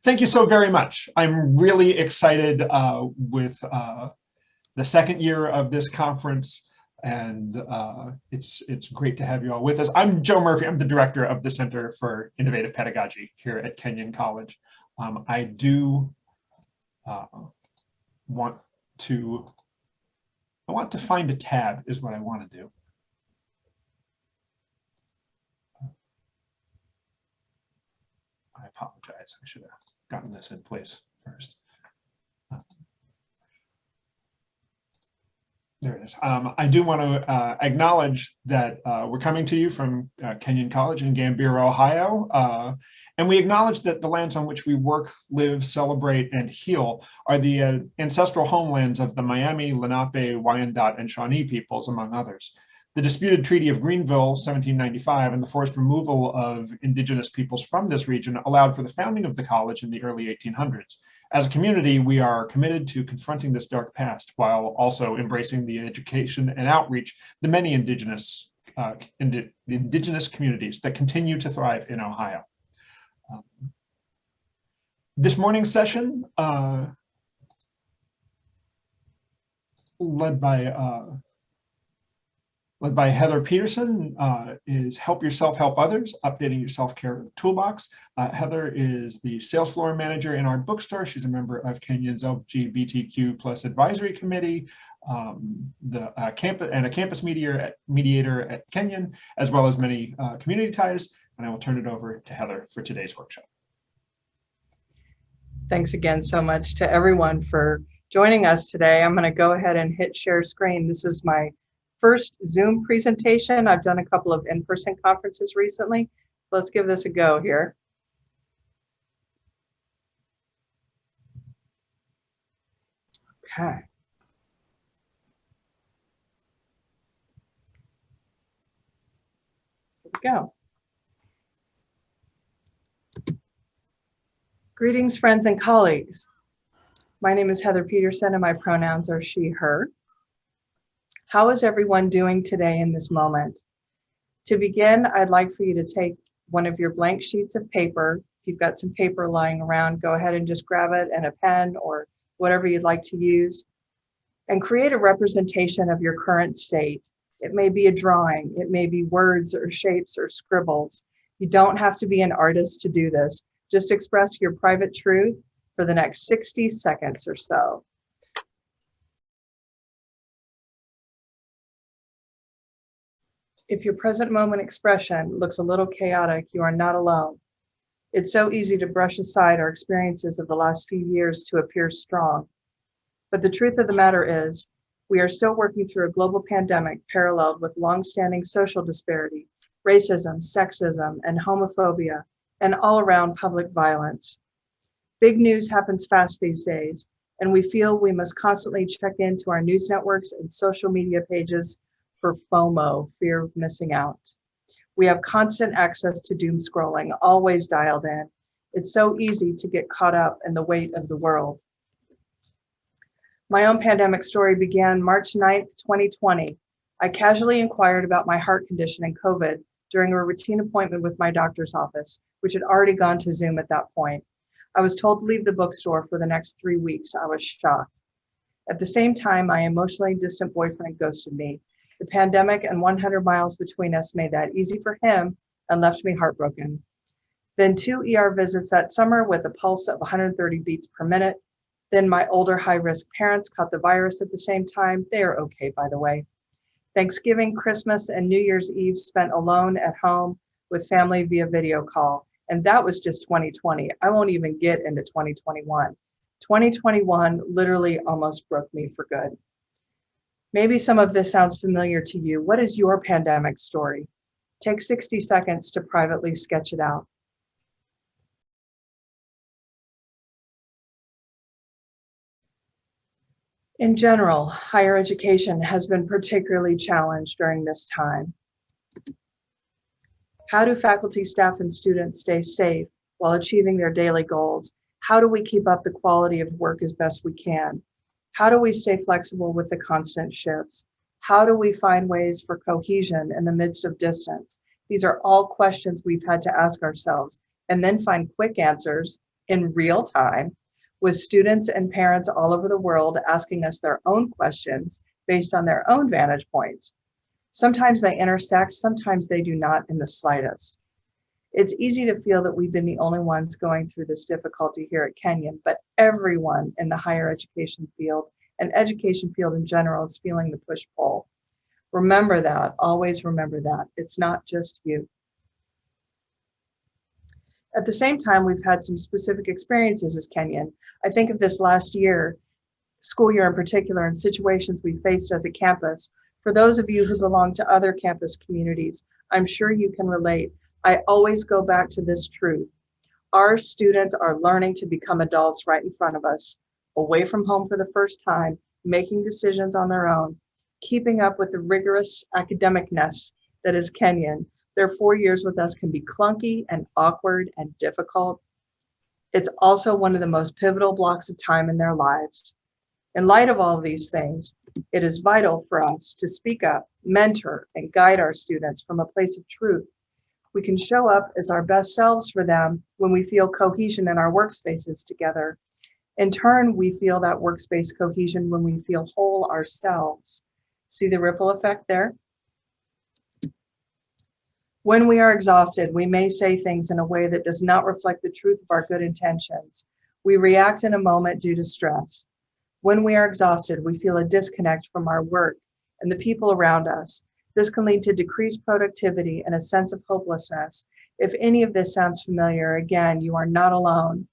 Thank you so very much. I'm really excited with the second year of this conference, and it's great to have you all with us. I'm Joe Murphy. I'm the director of the Center for Innovative Pedagogy here at Kenyon College. I do want to find a tab is what I want to do. I apologize. I should have gotten this in place first. There it is. I do want to acknowledge that we're coming to you from Kenyon College in Gambier, Ohio. And we acknowledge that the lands on which we work, live, celebrate, and heal are the ancestral homelands of the Miami, Lenape, Wyandot, and Shawnee peoples, among others. The disputed Treaty of Greenville, 1795, and the forced removal of indigenous peoples from this region allowed for the founding of the college in the early 1800s. As a community, we are committed to confronting this dark past while also embracing the education and outreach the many indigenous communities that continue to thrive in Ohio. This morning's session, led by Heather Peterson, is Help Yourself, Help Others, Updating Your Self-Care Toolbox. Heather is the sales floor manager in our bookstore. She's a member of Kenyon's LGBTQ+ advisory committee, a campus mediator at Kenyon, as well as many community ties. And I will turn it over to Heather for today's workshop. Thanks again so much to everyone for joining us today. I'm going to go ahead and hit share screen. This is my first Zoom presentation. I've done a couple of in-person conferences recently, so let's give this a go here. Okay. Here we go. Greetings, friends and colleagues. My name is Heather Peterson and my pronouns are she, her. How is everyone doing today in this moment? To begin, I'd like for you to take one of your blank sheets of paper. If you've got some paper lying around, go ahead and just grab it, and a pen or whatever you'd like to use, and create a representation of your current state. It may be a drawing, it may be words or shapes or scribbles. You don't have to be an artist to do this. Just express your private truth for the next 60 seconds or so. If your present moment expression looks a little chaotic, you are not alone. It's so easy to brush aside our experiences of the last few years to appear strong. But the truth of the matter is, we are still working through a global pandemic paralleled with longstanding social disparity, racism, sexism, and homophobia, and all-around public violence. Big news happens fast these days, and we feel we must constantly check into our news networks and social media pages for FOMO, fear of missing out. We have constant access to doom scrolling, always dialed in. It's so easy to get caught up in the weight of the world. My own pandemic story began March 9th, 2020. I casually inquired about my heart condition and COVID during a routine appointment with my doctor's office, which had already gone to Zoom at that point. I was told to leave the bookstore for the next 3 weeks. I was shocked. At the same time, my emotionally distant boyfriend ghosted me. The pandemic and 100 miles between us made that easy for him and left me heartbroken. Then 2 ER visits that summer with a pulse of 130 beats per minute. Then my older high-risk parents caught the virus at the same time. They are okay, by the way. Thanksgiving, Christmas, and New Year's Eve spent alone at home with family via video call. And that was just 2020. I won't even get into 2021. 2021 literally almost broke me for good. Maybe some of this sounds familiar to you. What is your pandemic story? Take 60 seconds to privately sketch it out. In general, higher education has been particularly challenged during this time. How do faculty, staff, and students stay safe while achieving their daily goals? How do we keep up the quality of work as best we can? How do we stay flexible with the constant shifts? How do we find ways for cohesion in the midst of distance? These are all questions we've had to ask ourselves and then find quick answers in real time with students and parents all over the world asking us their own questions based on their own vantage points. Sometimes they intersect, sometimes they do not in the slightest. It's easy to feel that we've been the only ones going through this difficulty here at Kenyon, but everyone in the higher education field and education field in general is feeling the push-pull. Remember that, always remember that. It's not just you. At the same time, we've had some specific experiences as Kenyon. I think of this last year, school year in particular, and situations we faced as a campus. For those of you who belong to other campus communities, I'm sure you can relate. I always go back to this truth. Our students are learning to become adults right in front of us, away from home for the first time, making decisions on their own, keeping up with the rigorous academicness that is Kenyon. Their 4 years with us can be clunky and awkward and difficult. It's also one of the most pivotal blocks of time in their lives. In light of all of these things, it is vital for us to speak up, mentor, and guide our students from a place of truth. We can show up as our best selves for them when we feel cohesion in our workspaces together. In turn, we feel that workspace cohesion when we feel whole ourselves. See the ripple effect there? When we are exhausted, we may say things in a way that does not reflect the truth of our good intentions. We react in a moment due to stress. When we are exhausted, we feel a disconnect from our work and the people around us. This can lead to decreased productivity and a sense of hopelessness. If any of this sounds familiar, again, you are not alone.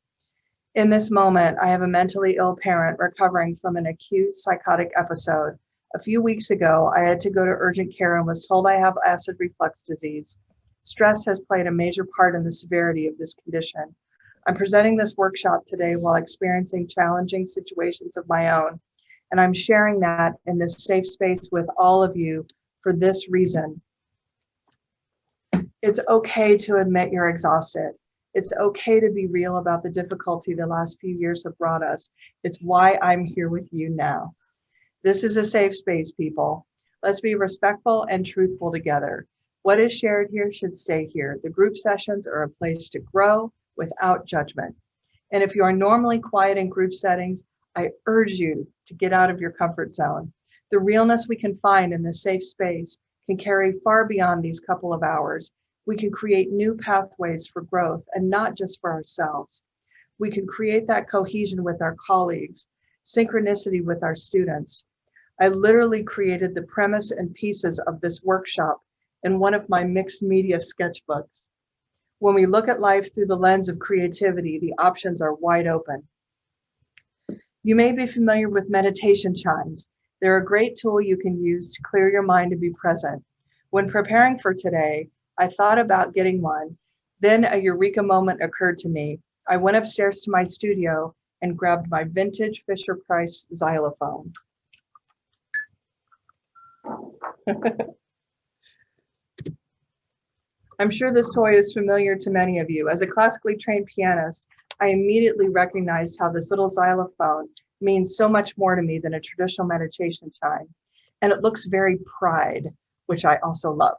In this moment, I have a mentally ill parent recovering from an acute psychotic episode. A few weeks ago, I had to go to urgent care and was told I have acid reflux disease. Stress has played a major part in the severity of this condition. I'm presenting this workshop today while experiencing challenging situations of my own, and I'm sharing that in this safe space with all of you for this reason. It's okay to admit you're exhausted. It's okay to be real about the difficulty the last few years have brought us. It's why I'm here with you now. This is a safe space, people. Let's be respectful and truthful together. What is shared here should stay here. The group sessions are a place to grow without judgment. And if you are normally quiet in group settings, I urge you to get out of your comfort zone. The realness we can find in this safe space can carry far beyond these couple of hours. We can create new pathways for growth and not just for ourselves. We can create that cohesion with our colleagues, synchronicity with our students. I literally created the premise and pieces of this workshop in one of my mixed media sketchbooks. When we look at life through the lens of creativity, the options are wide open. You may be familiar with meditation chimes. They're a great tool you can use to clear your mind and be present. When preparing for today, I thought about getting one. Then a eureka moment occurred to me. I went upstairs to my studio and grabbed my vintage Fisher-Price xylophone. I'm sure this toy is familiar to many of you. As a classically trained pianist, I immediately recognized how this little xylophone means so much more to me than a traditional meditation chime. And it looks very pride, which I also love.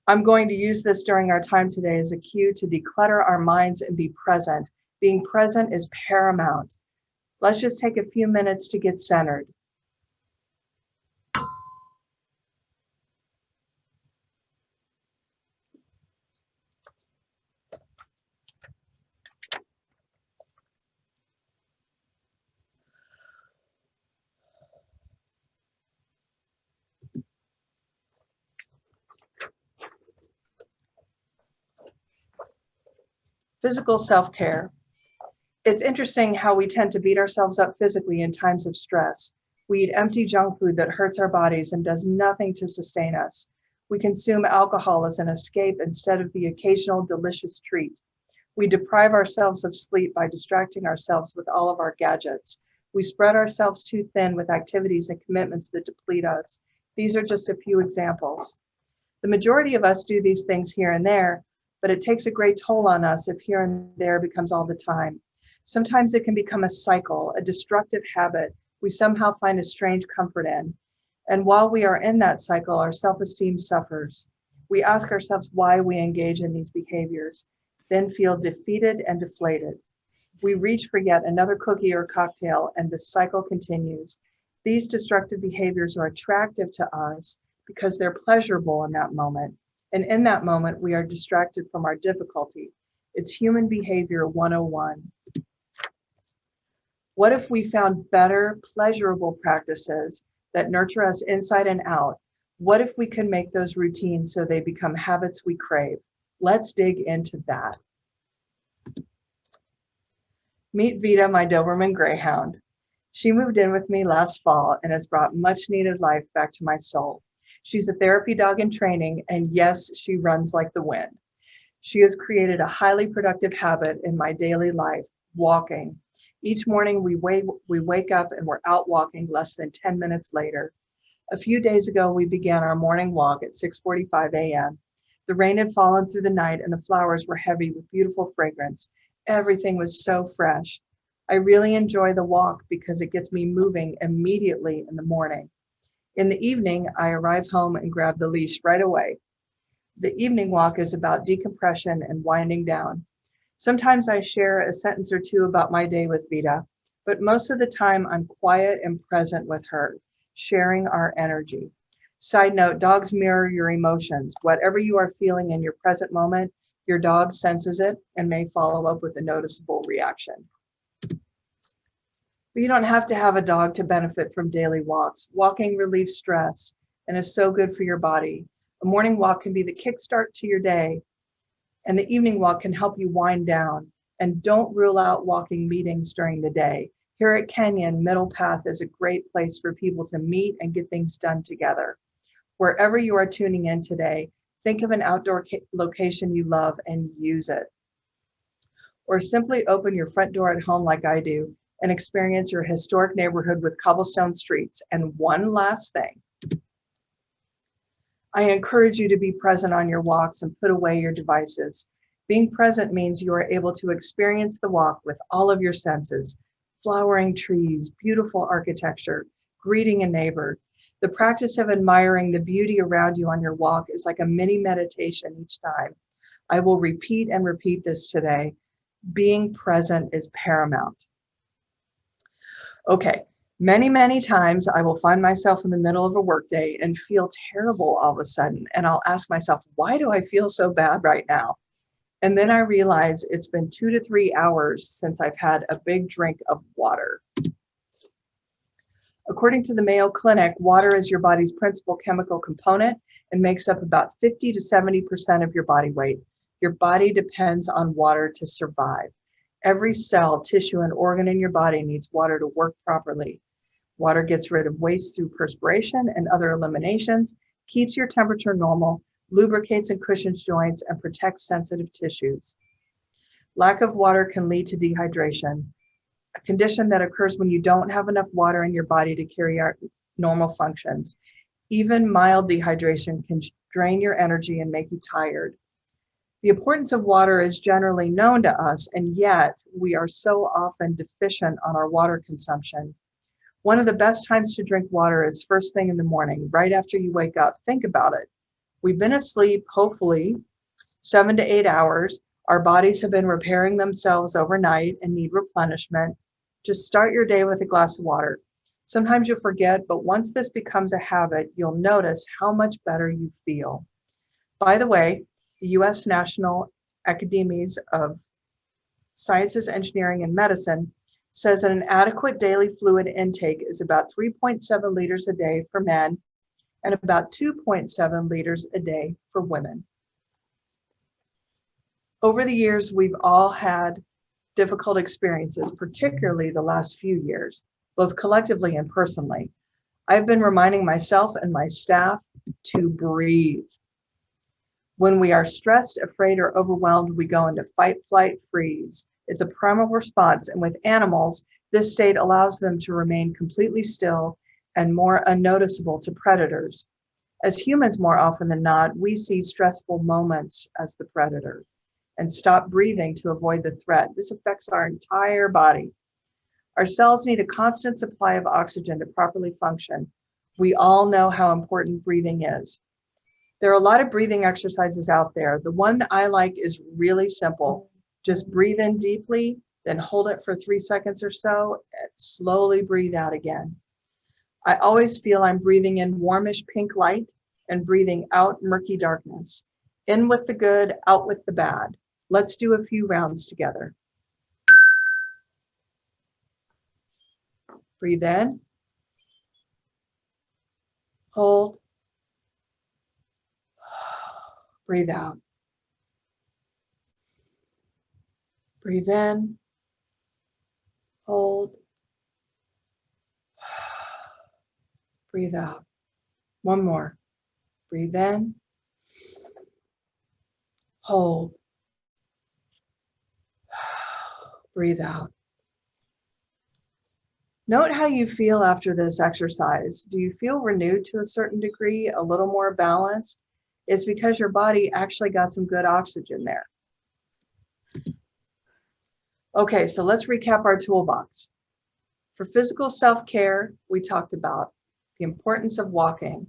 I'm going to use this during our time today as a cue to declutter our minds and be present. Being present is paramount. Let's just take a few minutes to get centered. Physical self-care. It's interesting how we tend to beat ourselves up physically in times of stress. We eat empty junk food that hurts our bodies and does nothing to sustain us. We consume alcohol as an escape instead of the occasional delicious treat. We deprive ourselves of sleep by distracting ourselves with all of our gadgets. We spread ourselves too thin with activities and commitments that deplete us. These are just a few examples. The majority of us do these things here and there, but it takes a great toll on us if here and there becomes all the time. Sometimes it can become a cycle, a destructive habit we somehow find a strange comfort in. And while we are in that cycle, our self-esteem suffers. We ask ourselves why we engage in these behaviors, then feel defeated and deflated. We reach for yet another cookie or cocktail, and the cycle continues. These destructive behaviors are attractive to us because they're pleasurable in that moment. And in that moment, we are distracted from our difficulty. It's human behavior 101. What if we found better, pleasurable practices that nurture us inside and out? What if we can make those routines so they become habits we crave? Let's dig into that. Meet Vita, my Doberman Greyhound. She moved in with me last fall and has brought much needed life back to my soul. She's a therapy dog in training, and yes, she runs like the wind. She has created a highly productive habit in my daily life, walking. Each morning we wake up and we're out walking less than 10 minutes later. A few days ago, we began our morning walk at 6:45 a.m. The rain had fallen through the night and the flowers were heavy with beautiful fragrance. Everything was so fresh. I really enjoy the walk because it gets me moving immediately in the morning. In the evening, I arrive home and grab the leash right away. The evening walk is about decompression and winding down. Sometimes I share a sentence or two about my day with Vita, but most of the time I'm quiet and present with her, sharing our energy. Side note, dogs mirror your emotions. Whatever you are feeling in your present moment, your dog senses it and may follow up with a noticeable reaction. But you don't have to have a dog to benefit from daily walks. Walking relieves stress and is so good for your body. A morning walk can be the kickstart to your day, and the evening walk can help you wind down. And don't rule out walking meetings during the day. Here at Kenyon, Middle Path is a great place for people to meet and get things done together. Wherever you are tuning in today, think of an outdoor location you love and use it. Or simply open your front door at home like I do and experience your historic neighborhood with cobblestone streets. And one last thing, I encourage you to be present on your walks and put away your devices. Being present means you are able to experience the walk with all of your senses: flowering trees, beautiful architecture, greeting a neighbor. The practice of admiring the beauty around you on your walk is like a mini meditation each time. I will repeat and repeat this today. Being present is paramount. Okay, many times I will find myself in the middle of a workday and feel terrible all of a sudden. And I'll ask myself, why do I feel so bad right now? And then I realize it's been 2 to 3 hours since I've had a big drink of water. According to the Mayo Clinic, water is your body's principal chemical component and makes up about 50 to 70% of your body weight. Your body depends on water to survive. Every cell, tissue, and organ in your body needs water to work properly. Water gets rid of waste through perspiration and other eliminations, keeps your temperature normal, lubricates and cushions joints, and protects sensitive tissues. Lack of water can lead to dehydration, a condition that occurs when you don't have enough water in your body to carry out normal functions. Even mild dehydration can drain your energy and make you tired. The importance of water is generally known to us, and yet we are so often deficient on our water consumption. One of the best times to drink water is first thing in the morning, right after you wake up. Think about it. We've been asleep, hopefully, 7 to 8 hours. Our bodies have been repairing themselves overnight and need replenishment. Just start your day with a glass of water. Sometimes you'll forget, but once this becomes a habit, you'll notice how much better you feel. By the way, the U.S. National Academies of Sciences, Engineering, and Medicine says that an adequate daily fluid intake is about 3.7 liters a day for men and about 2.7 liters a day for women. Over the years, we've all had difficult experiences, particularly the last few years, both collectively and personally. I've been reminding myself and my staff to breathe. When we are stressed, afraid, or overwhelmed, we go into fight, flight, freeze. It's a primal response, and with animals, this state allows them to remain completely still and more unnoticeable to predators. As humans, more often than not, we see stressful moments as the predator and stop breathing to avoid the threat. This affects our entire body. Our cells need a constant supply of oxygen to properly function. We all know how important breathing is. There are a lot of breathing exercises out there. The one that I like is really simple. Just breathe in deeply Then hold it for 3 seconds or so and slowly breathe out again. I always feel I'm breathing in warmish pink light and breathing out murky darkness. In with the good, out with the bad. Let's do a few rounds together. Breathe in. Hold. Breathe out. Breathe in. Hold. Breathe out. One more. Breathe in. Hold. Breathe out. Note how you feel after this exercise. Do you feel renewed to a certain degree, a little more balanced? It's because your body actually got some good oxygen there. Okay, so let's recap our toolbox. For physical self-care, we talked about the importance of walking,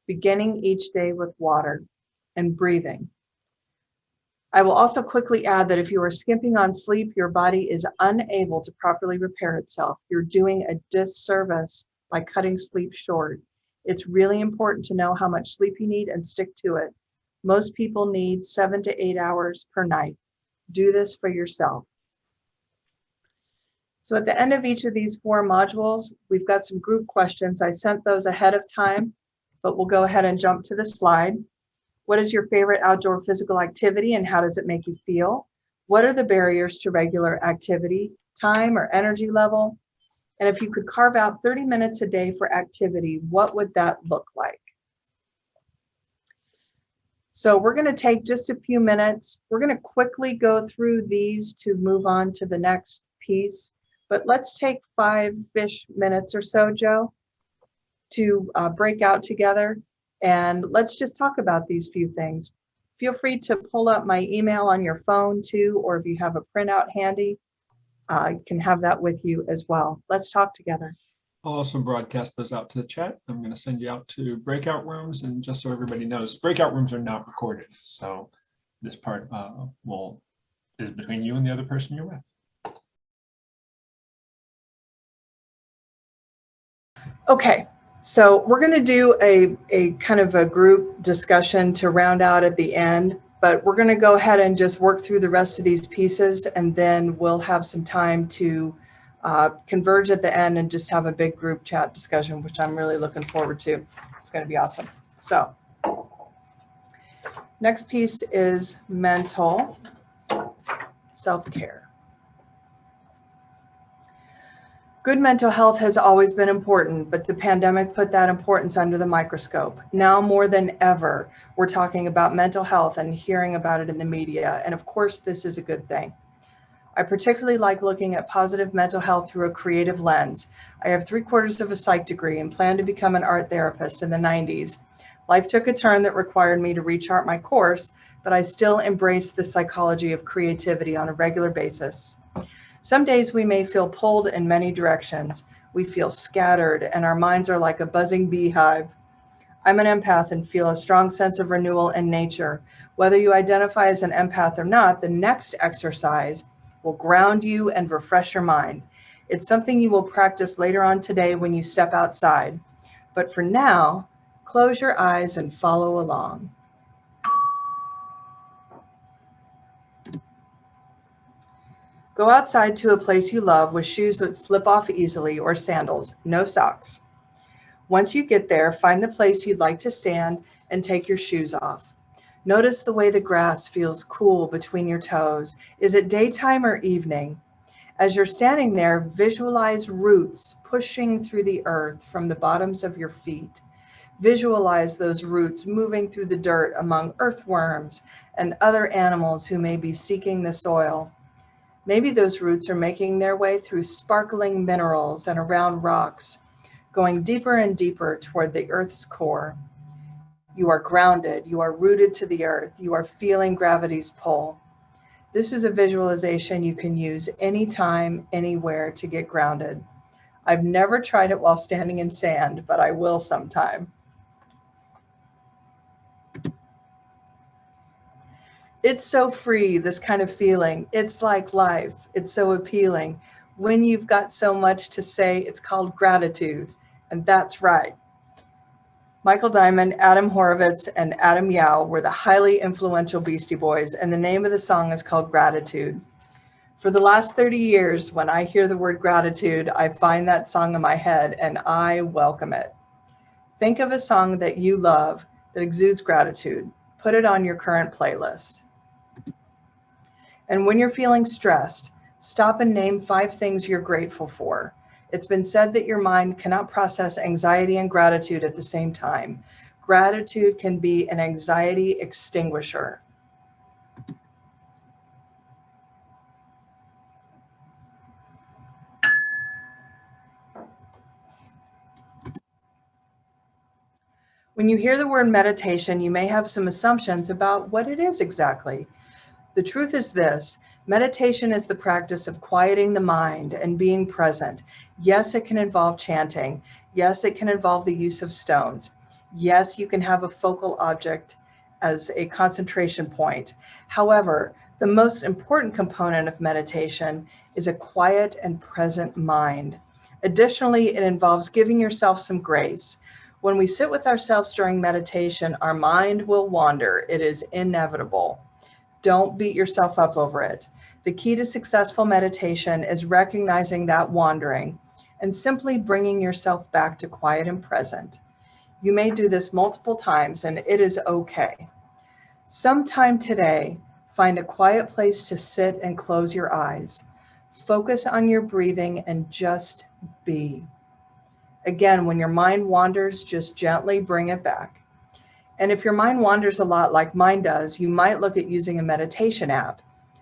beginning each day with water, and breathing. I will also quickly add that if you are skimping on sleep, your body is unable to properly repair itself. You're doing a disservice by cutting sleep short. It's really important to know how much sleep you need and stick to it. Most people need 7 to 8 hours per night. Do this for yourself. So at the end of each of these 4 modules, we've got some group questions. I sent those ahead of time, but we'll go ahead and jump to the slide. What is your favorite outdoor physical activity and how does it make you feel? What are the barriers to regular activity, time or energy level? And if you could carve out 30 minutes a day for activity, what would that look like? So we're going to take just a few minutes. We're going to quickly go through these to move on to the next piece. But let's take 5-ish minutes or so, Joe, to break out together. And let's just talk about these few things. Feel free to pull up my email on your phone too, or if you have a printout handy, you can have that with you as well. Let's talk together. I'll also broadcast those out to the chat. I'm going to send you out to breakout rooms, and just so everybody knows, breakout rooms are not recorded. So this part is between you and the other person you're with. Okay. So we're going to do a kind of a group discussion to round out at the end, but we're going to go ahead and just work through the rest of these pieces, and then we'll have some time to converge at the end and just have a big group chat discussion, which I'm really looking forward to. It's going to be awesome. So next piece is mental self-care. Good mental health has always been important, but the pandemic put that importance under the microscope. Now more than ever, we're talking about mental health and hearing about it in the media. And of course, this is a good thing. I particularly like looking at positive mental health through a creative lens. I have 3/4 of a psych degree and planned to become an art therapist in the 90s. Life took a turn that required me to rechart my course, but I still embrace the psychology of creativity on a regular basis. Some days we may feel pulled in many directions. We feel scattered and our minds are like a buzzing beehive. I'm an empath and feel a strong sense of renewal in nature. Whether you identify as an empath or not, the next exercise will ground you and refresh your mind. It's something you will practice later on today when you step outside. But for now, close your eyes and follow along. Go outside to a place you love with shoes that slip off easily or sandals, no socks. Once you get there, find the place you'd like to stand and take your shoes off. Notice the way the grass feels cool between your toes. Is it daytime or evening? As you're standing there, visualize roots pushing through the earth from the bottoms of your feet. Visualize those roots moving through the dirt among earthworms and other animals who may be seeking the soil. Maybe those roots are making their way through sparkling minerals and around rocks, going deeper and deeper toward the earth's core. You are grounded, you are rooted to the earth, you are feeling gravity's pull. This is a visualization you can use anytime, anywhere to get grounded. I've never tried it while standing in sand, but I will sometime. It's so free, this kind of feeling. It's like life. It's so appealing. When you've got so much to say, it's called gratitude. And that's right. Michael Diamond, Adam Horovitz, and Adam Yao were the highly influential Beastie Boys, and the name of the song is called Gratitude. For the last 30 years, when I hear the word gratitude, I find that song in my head and I welcome it. Think of a song that you love that exudes gratitude. Put it on your current playlist. And when you're feeling stressed, stop and name 5 things you're grateful for. It's been said that your mind cannot process anxiety and gratitude at the same time. Gratitude can be an anxiety extinguisher. When you hear the word meditation, you may have some assumptions about what it is exactly. The truth is this: meditation is the practice of quieting the mind and being present. Yes, it can involve chanting. Yes, it can involve the use of stones. Yes, you can have a focal object as a concentration point. However, the most important component of meditation is a quiet and present mind. Additionally, it involves giving yourself some grace. When we sit with ourselves during meditation, our mind will wander. It is inevitable. Don't beat yourself up over it. The key to successful meditation is recognizing that wandering and simply bringing yourself back to quiet and present. You may do this multiple times and it is okay. Sometime today, find a quiet place to sit and close your eyes. Focus on your breathing and just be. Again, when your mind wanders, just gently bring it back. And if your mind wanders a lot like mine does, you might look at using a meditation app.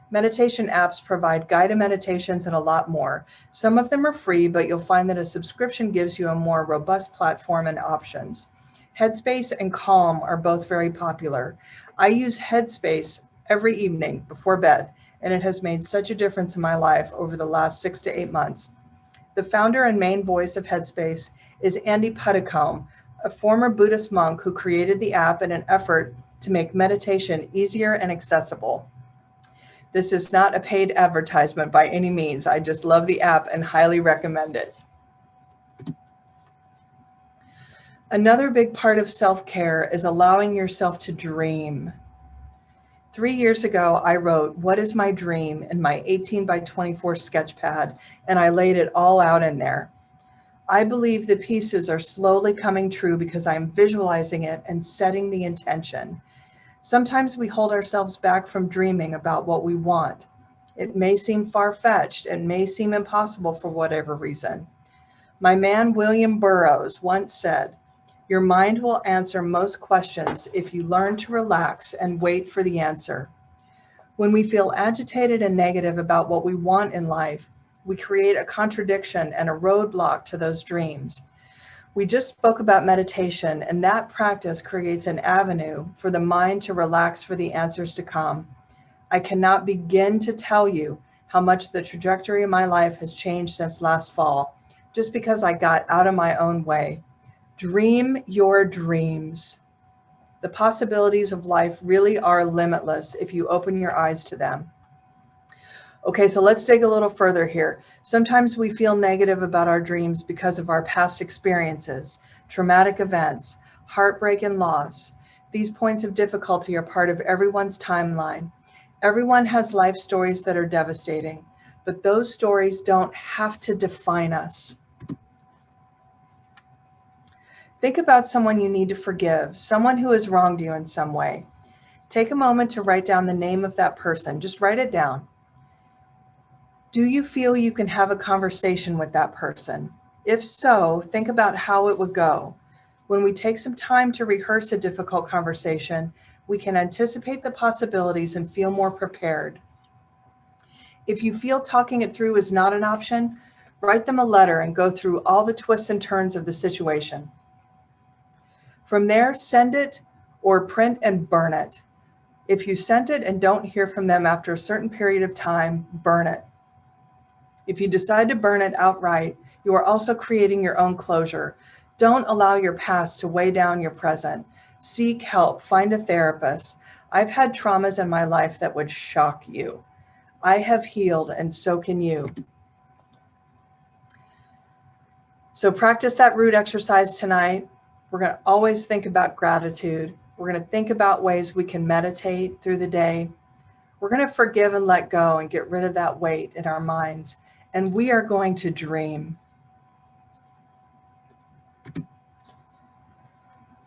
Meditation apps provide guided meditations and a lot more. Some of them are free, but you'll find that a subscription gives you a more robust platform and options. Headspace and Calm are both very popular. I use Headspace every evening before bed, and it has made such a difference in my life over the last 6 to 8 months. The founder and main voice of Headspace is Andy Puddicombe, a former Buddhist monk who created the app in an effort to make meditation easier and accessible. This is not a paid advertisement by any means. I just love the app and highly recommend it. Another big part of self-care is allowing yourself to dream. 3 years ago, I wrote, "What is my dream?" in my 18 by 24 sketch pad, and I laid it all out in there. I believe the pieces are slowly coming true because I'm visualizing it and setting the intention. Sometimes we hold ourselves back from dreaming about what we want. It may seem far-fetched and may seem impossible for whatever reason. My man, William Burroughs, once said, "Your mind will answer most questions if you learn to relax and wait for the answer." When we feel agitated and negative about what we want in life, we create a contradiction and a roadblock to those dreams. We just spoke about meditation, and that practice creates an avenue for the mind to relax for the answers to come. I cannot begin to tell you how much the trajectory of my life has changed since last fall, just because I got out of my own way. Dream your dreams. The possibilities of life really are limitless if you open your eyes to them. Okay, so let's dig a little further here. Sometimes we feel negative about our dreams because of our past experiences, traumatic events, heartbreak and loss. These points of difficulty are part of everyone's timeline. Everyone has life stories that are devastating, but those stories don't have to define us. Think about someone you need to forgive, someone who has wronged you in some way. Take a moment to write down the name of that person. Just write it down. Do you feel you can have a conversation with that person? If so, think about how it would go. When we take some time to rehearse a difficult conversation, we can anticipate the possibilities and feel more prepared. If you feel talking it through is not an option, write them a letter and go through all the twists and turns of the situation. From there, send it or print and burn it. If you sent it and don't hear from them after a certain period of time, burn it. If you decide to burn it outright, you are also creating your own closure. Don't allow your past to weigh down your present. Seek help, find a therapist. I've had traumas in my life that would shock you. I have healed, and so can you. So practice that root exercise tonight. We're going to always think about gratitude. We're going to think about ways we can meditate through the day. We're going to forgive and let go and get rid of that weight in our minds. And we are going to dream.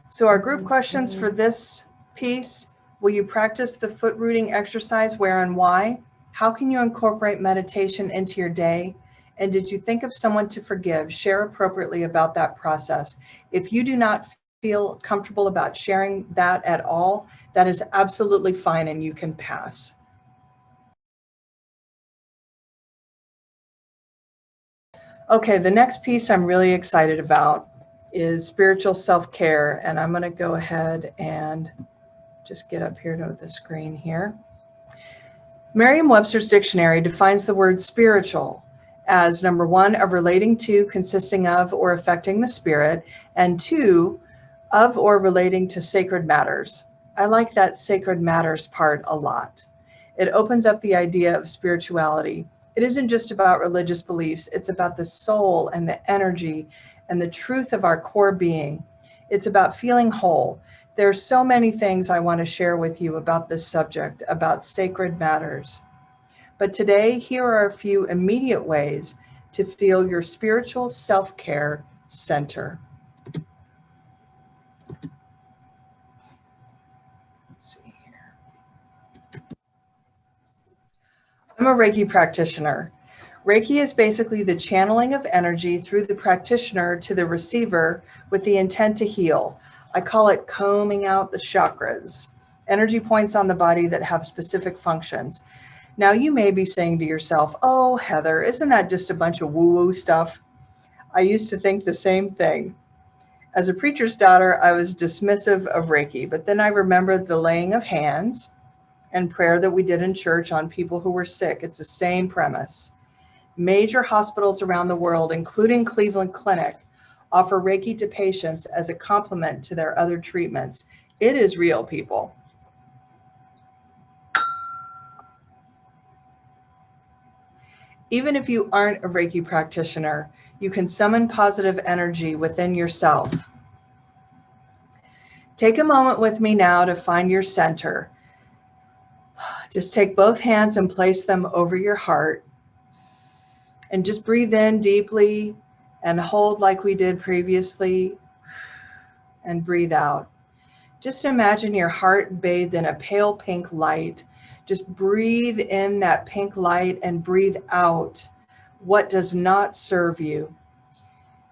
So our group questions for this piece: will you practice the foot rooting exercise? Where and why? How can you incorporate meditation into your day? And did you think of someone to forgive? Share appropriately about that process. If you do not feel comfortable about sharing that at all, that is absolutely fine and you can pass. Okay, the next piece I'm really excited about is spiritual self-care. And I'm going to go ahead and just get up here to the screen here. Merriam-Webster's dictionary defines the word spiritual as, number one, of relating to, consisting of, or affecting the spirit, and two, of or relating to sacred matters. I like that sacred matters part a lot. It opens up the idea of spirituality. It isn't just about religious beliefs. It's about the soul and the energy and the truth of our core being. It's about feeling whole. There are so many things I want to share with you about this subject, about sacred matters. But today, here are a few immediate ways to feel your spiritual self-care center. Let's see here. I'm a Reiki practitioner. Reiki is basically the channeling of energy through the practitioner to the receiver with the intent to heal. I call it combing out the chakras, energy points on the body that have specific functions. Now you may be saying to yourself, oh, Heather, isn't that just a bunch of woo-woo stuff? I used to think the same thing. As a preacher's daughter, I was dismissive of Reiki, but then I remembered the laying of hands and prayer that we did in church on people who were sick. It's the same premise. Major hospitals around the world, including Cleveland Clinic, offer Reiki to patients as a complement to their other treatments. It is real, people. Even if you aren't a Reiki practitioner, you can summon positive energy within yourself. Take a moment with me now to find your center. Just take both hands and place them over your heart. And just breathe in deeply and hold like we did previously. And breathe out. Just imagine your heart bathed in a pale pink light. Just breathe in that pink light and breathe out what does not serve you.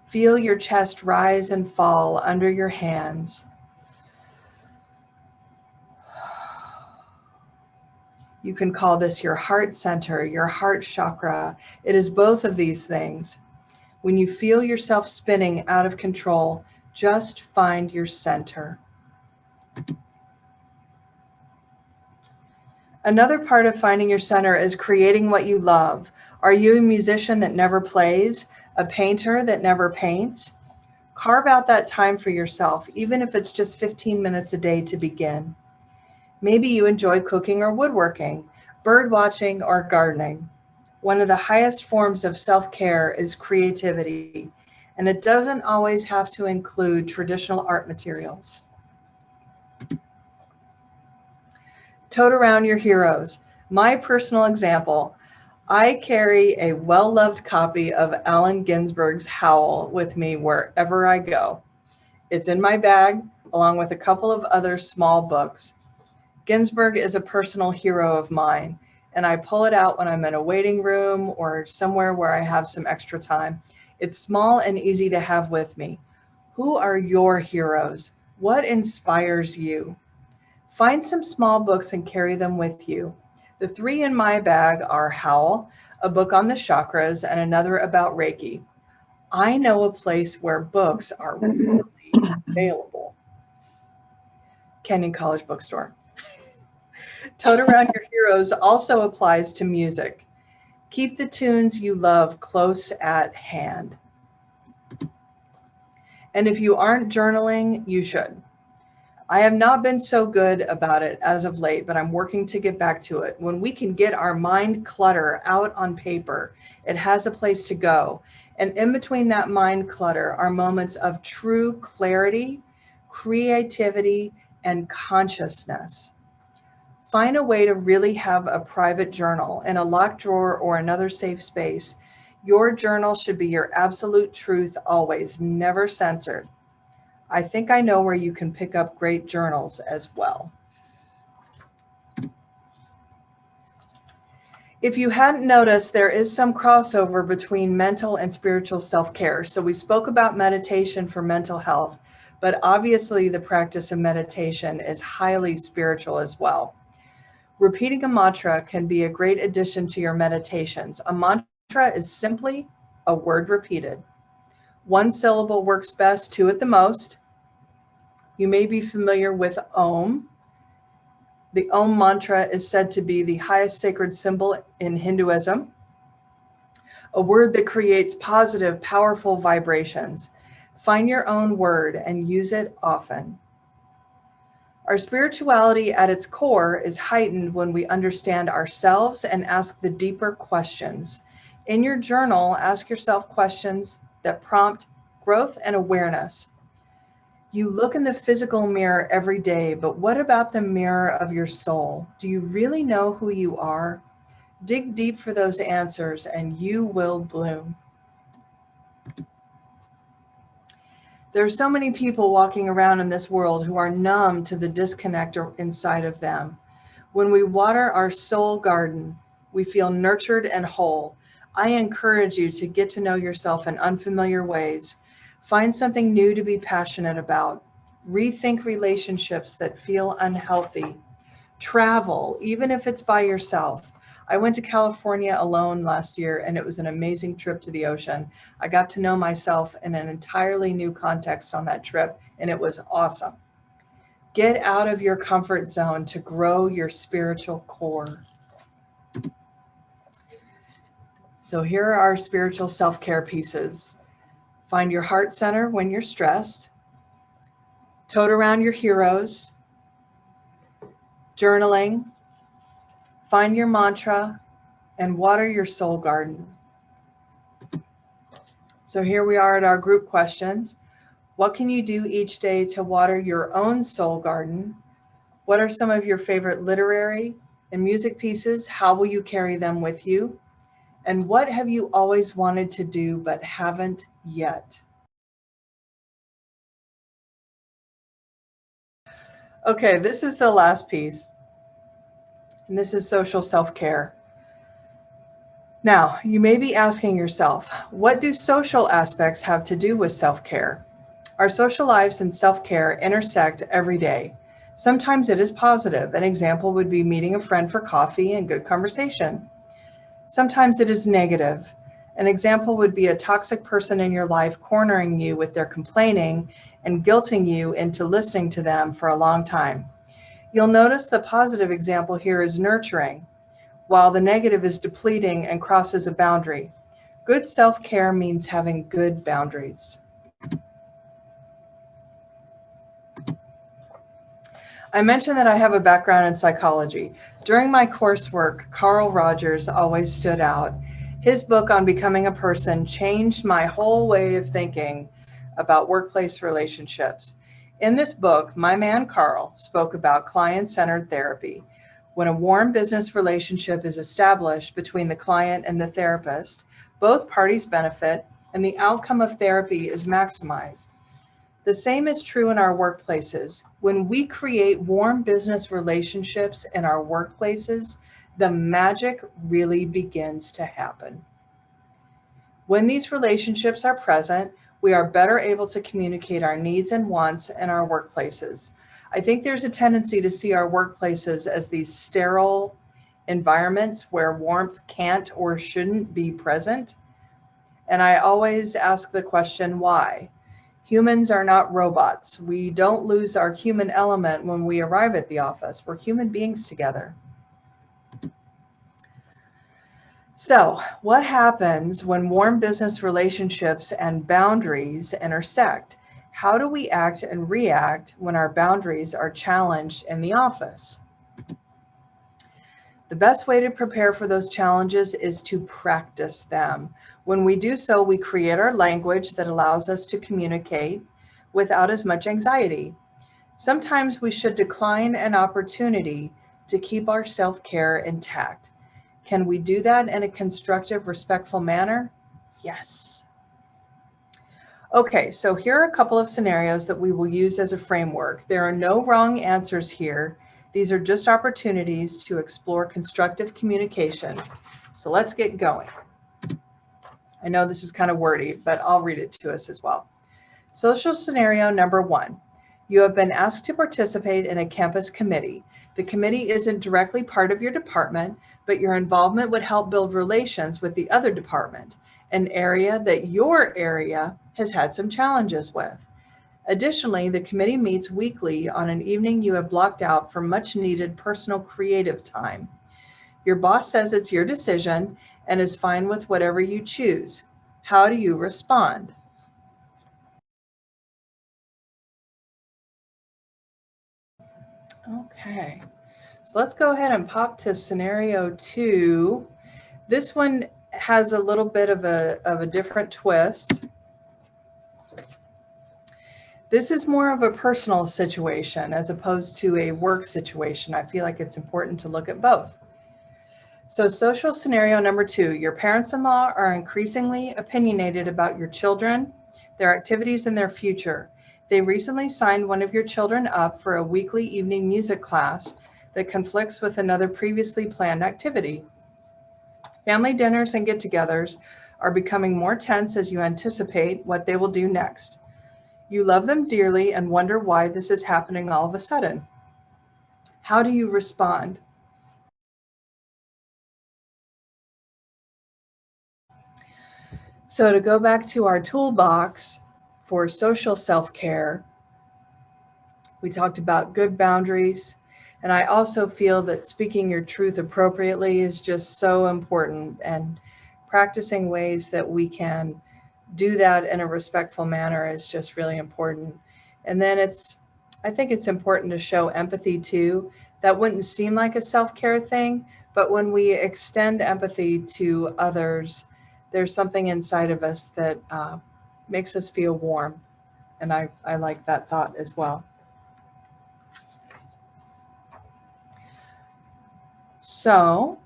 Feel your chest rise and fall under your hands. You can call this your heart center, your heart chakra. It is both of these things. When you feel yourself spinning out of control, just find your center. Another part of finding your center is creating what you love. Are you a musician that never plays? A painter that never paints? Carve out that time for yourself, even if it's just 15 minutes a day to begin. Maybe you enjoy cooking or woodworking, bird watching or gardening. One of the highest forms of self-care is creativity, and it doesn't always have to include traditional art materials. Tote around your heroes. My personal example, I carry a well-loved copy of Allen Ginsberg's Howl with me wherever I go. It's in my bag, along with a couple of other small books. Ginsberg is a personal hero of mine, and I pull it out when I'm in a waiting room or somewhere where I have some extra time. It's small and easy to have with me. Who are your heroes? What inspires you? Find some small books and carry them with you. The three in my bag are Howl, a book on the chakras, and another about Reiki. I know a place where books are really available. Kenyon College Bookstore. Tote around your heroes also applies to music. Keep the tunes you love close at hand. And if you aren't journaling, you should. I have not been so good about it as of late, but I'm working to get back to it. When we can get our mind clutter out on paper, it has a place to go. And in between that mind clutter are moments of true clarity, creativity, and consciousness. Find a way to really have a private journal in a locked drawer or another safe space. Your journal should be your absolute truth always, never censored. I think I know where you can pick up great journals as well. If you hadn't noticed, there is some crossover between mental and spiritual self-care. So we spoke about meditation for mental health, but obviously the practice of meditation is highly spiritual as well. Repeating a mantra can be a great addition to your meditations. A mantra is simply a word repeated. One syllable works best, two at the most. You may be familiar with Om. The Om mantra is said to be the highest sacred symbol in Hinduism, a word that creates positive, powerful vibrations. Find your own word and use it often. Our spirituality at its core is heightened when we understand ourselves and ask the deeper questions. In your journal, ask yourself questions that prompt growth and awareness. You look in the physical mirror every day, but what about the mirror of your soul? Do you really know who you are? Dig deep for those answers and you will bloom. There are so many people walking around in this world who are numb to the disconnect inside of them. When we water our soul garden, we feel nurtured and whole. I encourage you to get to know yourself in unfamiliar ways. Find something new to be passionate about. Rethink relationships that feel unhealthy. Travel, even if it's by yourself. I went to California alone last year and it was an amazing trip to the ocean. I got to know myself in an entirely new context on that trip and it was awesome. Get out of your comfort zone to grow your spiritual core. So here are our spiritual self-care pieces. Find your heart center when you're stressed. Tote around your heroes. Journaling. Find your mantra and water your soul garden. So here we are at our group questions. What can you do each day to water your own soul garden? What are some of your favorite literary and music pieces? How will you carry them with you? And what have you always wanted to do but haven't yet? Okay, this is the last piece. And this is social self-care. Now, you may be asking yourself, what do social aspects have to do with self-care? Our social lives and self-care intersect every day. Sometimes it is positive. An example would be meeting a friend for coffee and good conversation. Sometimes it is negative. An example would be a toxic person in your life cornering you with their complaining and guilting you into listening to them for a long time. You'll notice the positive example here is nurturing, while the negative is depleting and crosses a boundary. Good self-care means having good boundaries. I mentioned that I have a background in psychology. During my coursework, Carl Rogers always stood out. His book on becoming a person changed my whole way of thinking about workplace relationships. In this book, my man Carl spoke about client-centered therapy. When a warm business relationship is established between the client and the therapist, both parties benefit and the outcome of therapy is maximized. The same is true in our workplaces. When we create warm business relationships in our workplaces, the magic really begins to happen. When these relationships are present, we are better able to communicate our needs and wants in our workplaces. I think there's a tendency to see our workplaces as these sterile environments where warmth can't or shouldn't be present. And I always ask the question, why? Humans are not robots. We don't lose our human element when we arrive at the office. We're human beings together. So, what happens when warm business relationships and boundaries intersect? How do we act and react when our boundaries are challenged in the office? The best way to prepare for those challenges is to practice them. When we do so, we create our language that allows us to communicate without as much anxiety. Sometimes we should decline an opportunity to keep our self-care intact. Can we do that in a constructive, respectful manner? Yes. Okay, so here are a couple of scenarios that we will use as a framework. There are no wrong answers here. These are just opportunities to explore constructive communication. So let's get going. I know this is kind of wordy, but I'll read it to us as well. Social scenario number 1. You have been asked to participate in a campus committee. The committee isn't directly part of your department, but your involvement would help build relations with the other department, an area that your area has had some challenges with. Additionally, the committee meets weekly on an evening you have blocked out for much needed personal creative time. Your boss says it's your decision and is fine with whatever you choose. How do you respond? Okay, so let's go ahead and pop to scenario 2. This one has a little bit of a different twist. This is more of a personal situation as opposed to a work situation. I feel like it's important to look at both. So social scenario number 2, your parents-in-law are increasingly opinionated about your children, their activities, and their future. They recently signed one of your children up for a weekly evening music class that conflicts with another previously planned activity. Family dinners and get-togethers are becoming more tense as you anticipate what they will do next. You love them dearly and wonder why this is happening all of a sudden. How do you respond? So to go back to our toolbox for social self-care, we talked about good boundaries. And I also feel that speaking your truth appropriately is just so important, and practicing ways that we can do that in a respectful manner is just really important. And then I think it's important to show empathy too. That wouldn't seem like a self-care thing, but when we extend empathy to others, there's something inside of us that makes us feel warm. And I like that thought as well. So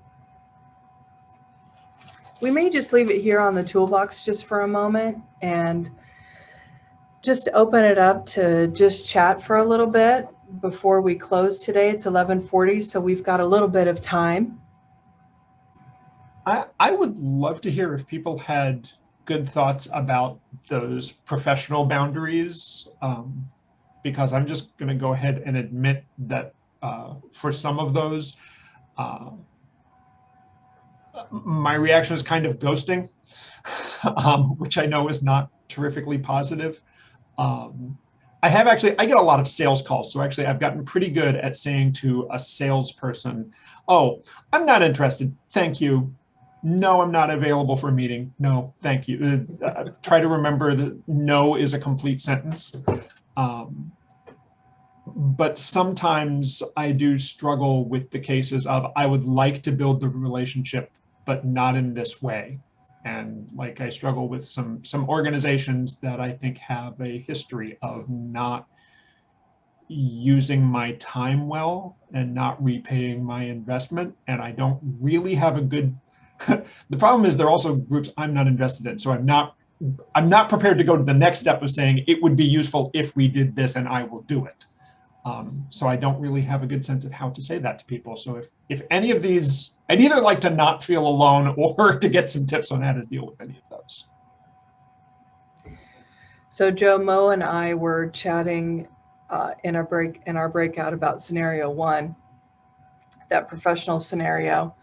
we may just leave it here on the toolbox just for a moment and just open it up to just chat for a little bit before we close today. It's 11:40, so we've got a little bit of time. I would love to hear if people had good thoughts about those professional boundaries, because I'm just going to go ahead and admit that for some of those, my reaction is kind of ghosting, which I know is not terrifically positive. I get a lot of sales calls. So actually I've gotten pretty good at saying to a salesperson, oh, I'm not interested. Thank you. No, I'm not available for a meeting. No, thank you. Try to remember that no is a complete sentence. But sometimes I do struggle with the cases of I would like to build the relationship, but not in this way. And like I struggle with some organizations that I think have a history of not using my time well and not repaying my investment. And I don't really have a good, the problem is there are also groups I'm not invested in. So I'm not prepared to go to the next step of saying it would be useful if we did this and I will do it. So I don't really have a good sense of how to say that to people. So if any of these, I'd either like to not feel alone or to get some tips on how to deal with any of those. So Joe, Mo, and I were chatting in our breakout about scenario 1, that professional scenario.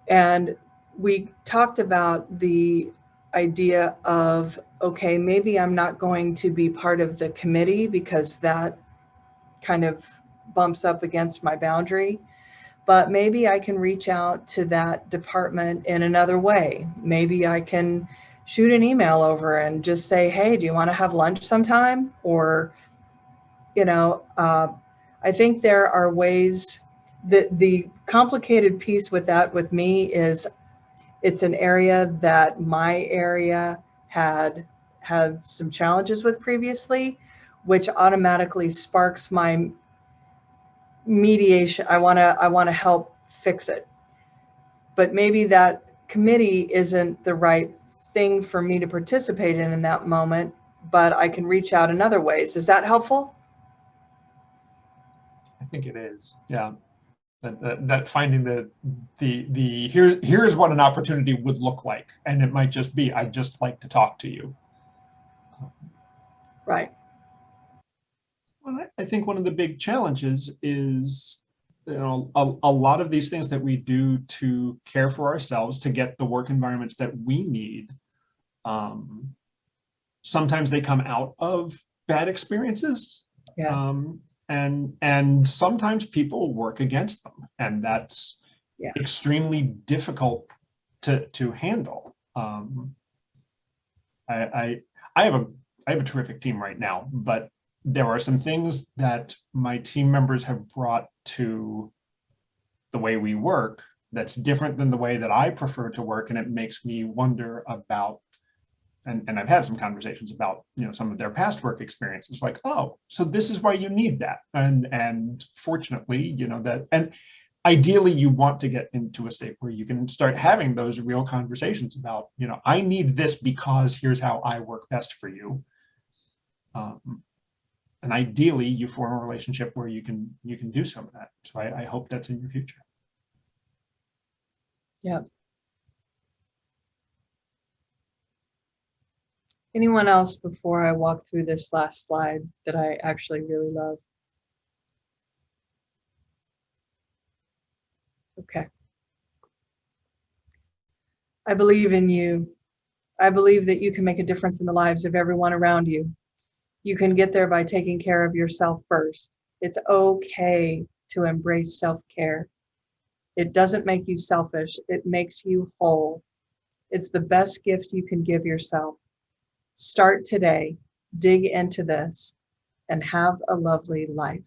And we talked about the idea of, okay, maybe I'm not going to be part of the committee because that kind of bumps up against my boundary, but maybe I can reach out to that department in another way. Maybe I can shoot an email over and just say, hey, do you want to have lunch sometime? Or, I think there are ways that the complicated piece with that with me is it's an area that my area had some challenges with previously, which automatically sparks my mediation. I want to help fix it. But maybe that committee isn't the right thing for me to participate in that moment, but I can reach out in other ways. Is that helpful? I think it is. Yeah. That finding the here's what an opportunity would look like, and it might just be, I'd just like to talk to you. Right. Well, I think one of the big challenges is, a lot of these things that we do to care for ourselves, to get the work environments that we need, sometimes they come out of bad experiences. Yes. And sometimes people work against them, and that's extremely difficult to handle. I have a terrific team right now, but there are some things that my team members have brought to the way we work that's different than the way that I prefer to work, and it makes me wonder about, and I've had some conversations about, some of their past work experiences, like, oh, so this is why you need that. And fortunately, that, and ideally you want to get into a state where you can start having those real conversations about, I need this because here's how I work best for you. And ideally you form a relationship where you can do some of that. So I hope that's in your future. Yeah. Anyone else before I walk through this last slide that I actually really love? Okay. I believe in you. I believe that you can make a difference in the lives of everyone around you. You can get there by taking care of yourself first. It's okay to embrace self-care. It doesn't make you selfish. It makes you whole. It's the best gift you can give yourself. Start today, dig into this, and have a lovely life.